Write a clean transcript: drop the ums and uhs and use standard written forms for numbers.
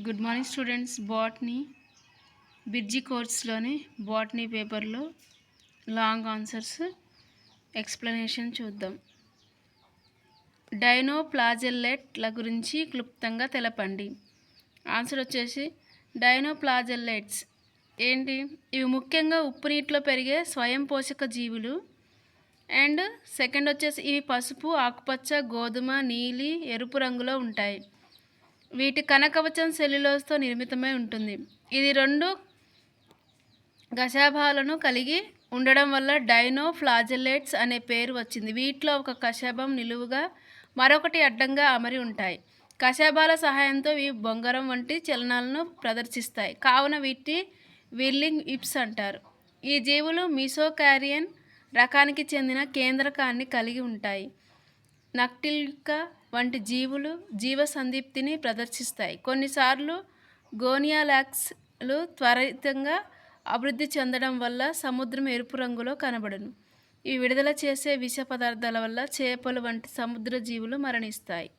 Good morning students. Botany బిర్జీ కోర్స్లోని botany పేపర్లో లాంగ్ ఆన్సర్స్ ఎక్స్ప్లెనేషన్ చూద్దాం. డైనోప్లాజెల్లెట్ల గురించి క్లుప్తంగా తెలపండి. ఆన్సర్ వచ్చేసి డైనోప్లాజెల్లెట్స్ ఏంటి? ఇవి ముఖ్యంగా ఉప్పు నీటిలో పెరిగే స్వయం పోషక జీవులు. అండ్ సెకండ్ వచ్చేసి ఇవి పసుపు, ఆకుపచ్చ, గోధుమ, నీలి, ఎరుపు రంగులో ఉంటాయి. వీటి కణకవచం సెల్యులోజ్తో నిర్మితమై ఉంటుంది. ఇది 2 కశేబాలను కలిగి ఉండడం వల్ల డైనోఫ్లాజెల్లెట్స్ అనే పేరు వచ్చింది. వీటిలో ఒక కశేబం నిలువుగా, మరొకటి అడ్డంగా అమరి ఉంటాయి. కశేబాల సహాయంతో ఇవి బొంగరం వంటి చలనాలను ప్రదర్శిస్తాయి. కావున వీటిని విర్లింగ్ విప్స్ అంటారు. ఈ జీవులు మీసోకారియన్ రకానికి చెందిన కేంద్రకాన్ని కలిగి ఉంటాయి. నక్టిల్కా వంటి జీవులు జీవ సందీప్తిని ప్రదర్శిస్తాయి. కొన్నిసార్లు గోనియాలాక్స్లు త్వరితంగా అభివృద్ధి చెందడం వల్ల సముద్రం ఎరుపు రంగులో కనబడును. ఇవి విడుదల చేసే విష పదార్థాల వల్ల చేపలు వంటి సముద్ర జీవులు మరణిస్తాయి.